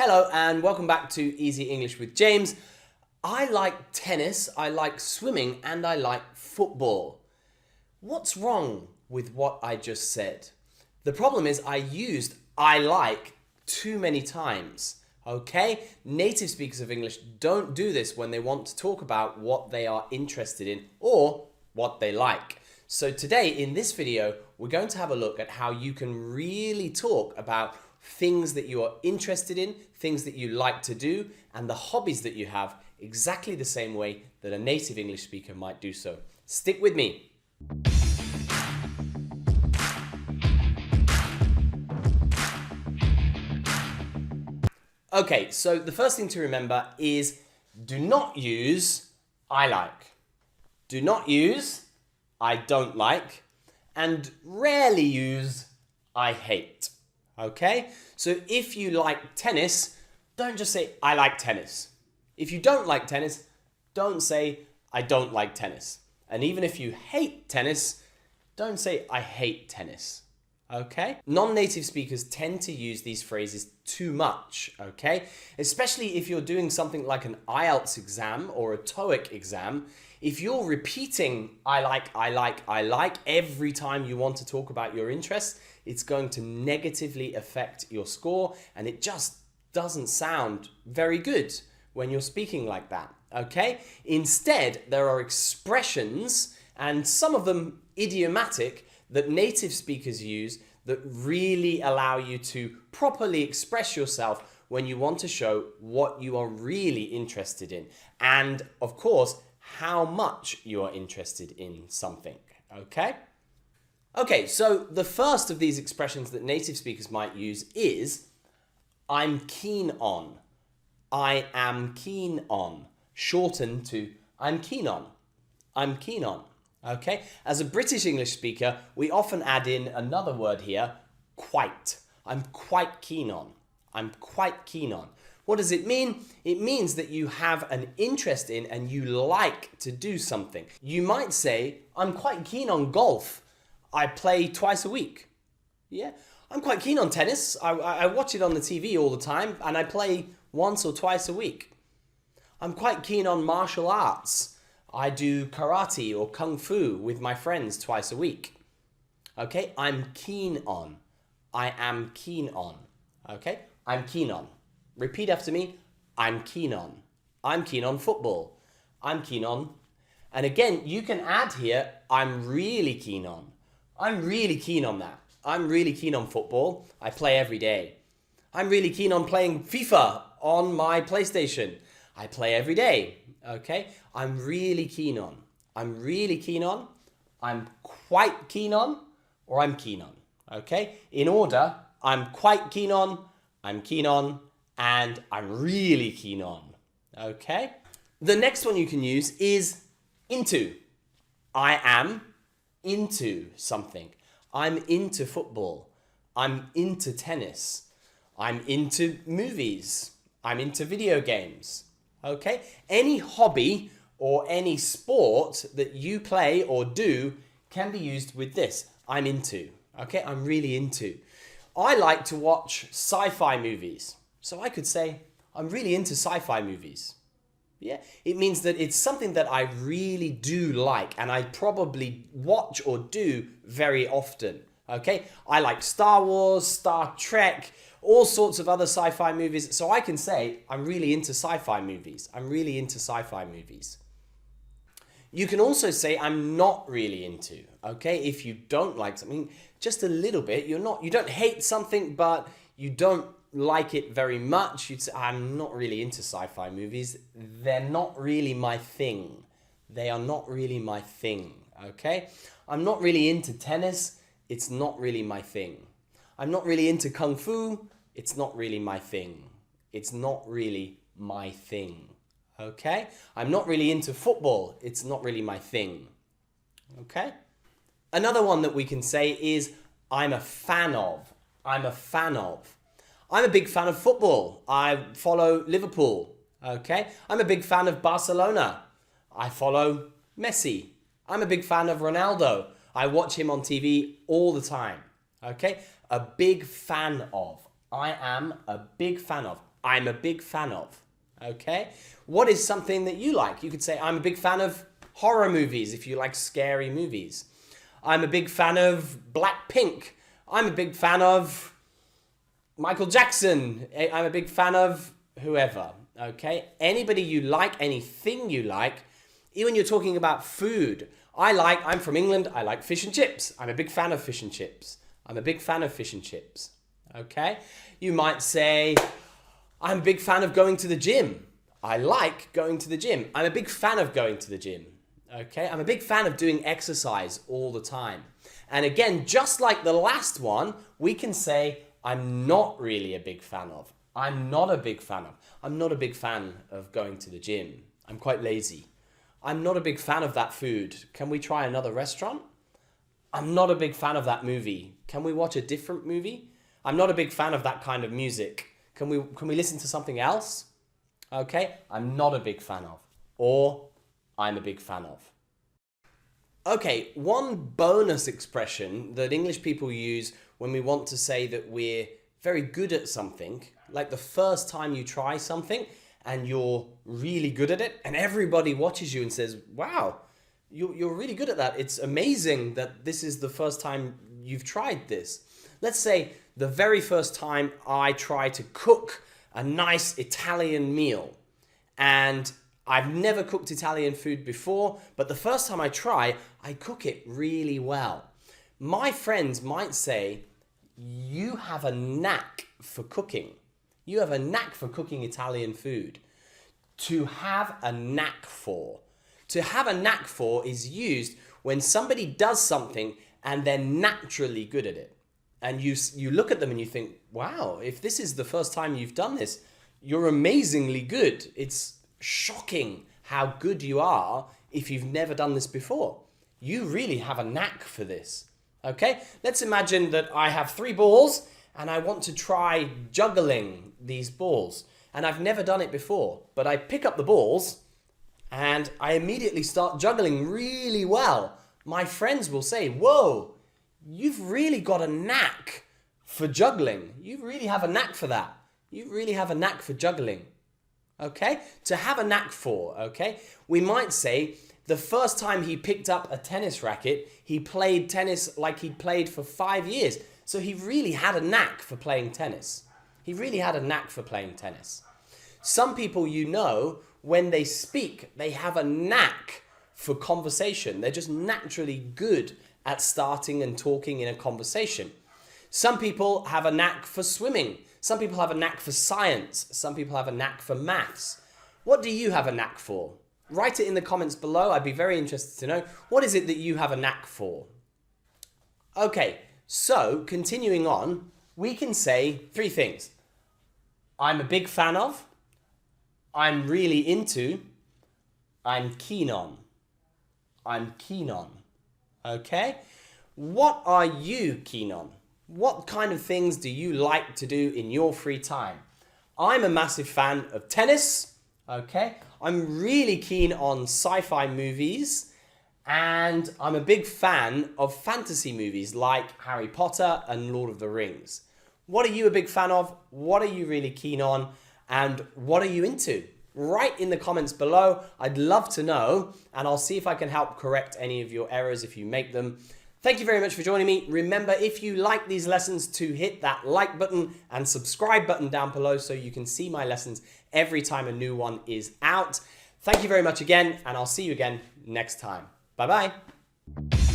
Hello and welcome back to Easy English with James. I like tennis, I like swimming, and I like football. What's wrong with what I just said? The problem is I used I like too many times, okay? Native speakers of English don't do this when they want to talk about what they are interested in or what they like. So today in this video, we're going to have a look at how you can really talk about things that you are interested in, things that you like to do, and the hobbies that you have exactly the same way that a native English speaker might do so. Stick with me. Okay, so the first thing to remember is do not use I like. Do not use I don't like, and rarely use I hate. Okay, so if you like tennis, don't just say I like tennis. If you don't like tennis, don't say I don't like tennis. And even if you hate tennis, don't say I hate tennis. Okay? Non-native speakers tend to use these phrases too much, okay? Especially if you're doing something like an IELTS exam or a TOEIC exam. If you're repeating I like every time you want to talk about your interests, it's going to negatively affect your score, and it just doesn't sound very good when you're speaking like that, okay? Instead, there are expressions, and some of them idiomatic, that native speakers use that really allow you to properly express yourself when you want to show what you are really interested in. And of course, how much you are interested in something, okay? Okay, so the first of these expressions that native speakers might use is I'm keen on. I am keen on. Shortened to I'm keen on. I'm keen on. Okay? As a British English speaker, we often add in another word here, quite. I'm quite keen on. I'm quite keen on. What does it mean? It means that you have an interest in and you like to do something. You might say, I'm quite keen on golf. I play twice a week. Yeah, I'm quite keen on tennis. I watch it on the TV all the time and I play once or twice a week. I'm quite keen on martial arts. I do karate or kung fu with my friends twice a week. Okay, I'm keen on. I am keen on. Okay, I'm keen on. Repeat after me. I'm keen on. I'm keen on football. I'm keen on. And again, you can add here, I'm really keen on. I'm really keen on that. I'm really keen on football. I play every day. I'm really keen on playing FIFA on my PlayStation. I play every day. Okay? I'm really keen on. I'm really keen on. I'm quite keen on. Or I'm keen on. Okay? In order, I'm quite keen on. I'm keen on. And I'm really keen on. Okay? The next one you can use is into. I am into something. I'm into football. I'm into tennis. I'm into movies. I'm into video games. Okay? Any hobby or any sport that you play or do can be used with this. I'm into. Okay? I'm really into. I like to watch sci-fi movies. So I could say, I'm really into sci-fi movies. Yeah, it means that it's something that I really do like and I probably watch or do very often. Okay, I like Star Wars, Star Trek, all sorts of other sci-fi movies. So I can say I'm really into sci-fi movies. I'm really into sci-fi movies. You can also say I'm not really into. Okay, if you don't like something, just a little bit. You don't hate something, but you don't like it very much. You'd say, I'm not really into sci-fi movies. They're not really my thing. They are not really my thing, okay? I'm not really into tennis. It's not really my thing. I'm not really into kung fu. It's not really my thing. It's not really my thing, okay? I'm not really into football. It's not really my thing, okay? Another one that we can say is I'm a fan of. I'm a fan of. I'm a big fan of football. I follow Liverpool, okay? I'm a big fan of Barcelona. I follow Messi. I'm a big fan of Ronaldo. I watch him on TV all the time, okay? A big fan of. I am a big fan of. I'm a big fan of. Okay? What is something that you like? You could say, I'm a big fan of horror movies if you like scary movies. I'm a big fan of Blackpink. I'm a big fan of Michael Jackson. I'm a big fan of whoever. Okay? Anybody you like, anything you like, even you're talking about food. I'm from England, I like fish and chips. I'm a big fan of fish and chips. I'm a big fan of fish and chips. Okay? You might say, I'm a big fan of going to the gym. I like going to the gym. I'm a big fan of going to the gym. Okay? I'm a big fan of doing exercise all the time. And again, just like the last one, we can say, I'm not really a big fan of. I'm not a big fan of. I'm not a big fan of going to the gym. I'm quite lazy. I'm not a big fan of that food. Can we try another restaurant? I'm not a big fan of that movie. Can we watch a different movie? I'm not a big fan of that kind of music. Can we listen to something else? Okay, I'm not a big fan of. Or I'm a big fan of. Okay, one bonus expression that English people use when we want to say that we're very good at something, like the first time you try something and you're really good at it and everybody watches you and says, wow, you're really good at that. It's amazing that this is the first time you've tried this. Let's say the very first time I try to cook a nice Italian meal, and I've never cooked Italian food before, but the first time I try, I cook it really well. My friends might say, you have a knack for cooking. You have a knack for cooking Italian food. To have a knack for. To have a knack for is used when somebody does something and they're naturally good at it. And you look at them and you think, wow, if this is the first time you've done this, you're amazingly good. It's shocking how good you are if you've never done this before. You really have a knack for this. Okay, let's imagine that I have 3 balls and I want to try juggling these balls. And I've never done it before, but I pick up the balls and I immediately start juggling really well. My friends will say, whoa, you've really got a knack for juggling. You really have a knack for that. You really have a knack for juggling. Okay? To have a knack for, okay? We might say the first time he picked up a tennis racket, he played tennis like he'd played for 5 years. So he really had a knack for playing tennis. He really had a knack for playing tennis. Some people, you know, when they speak, they have a knack for conversation. They're just naturally good at starting and talking in a conversation. Some people have a knack for swimming. Some people have a knack for science. Some people have a knack for maths. What do you have a knack for? Write it in the comments below. I'd be very interested to know. What is it that you have a knack for? Okay, so continuing on, we can say 3 things. I'm a big fan of. I'm really into. I'm keen on. I'm keen on. Okay? What are you keen on? What kind of things do you like to do in your free time? I'm a massive fan of tennis. Okay? I'm really keen on sci-fi movies. And I'm a big fan of fantasy movies like Harry Potter and Lord of the Rings. What are you a big fan of? What are you really keen on? And what are you into? Write in the comments below. I'd love to know, and I'll see if I can help correct any of your errors if you make them. Thank you very much for joining me. Remember, if you like these lessons, to hit that like button and subscribe button down below so you can see my lessons every time a new one is out. Thank you very much again, and I'll see you again next time. Bye-bye.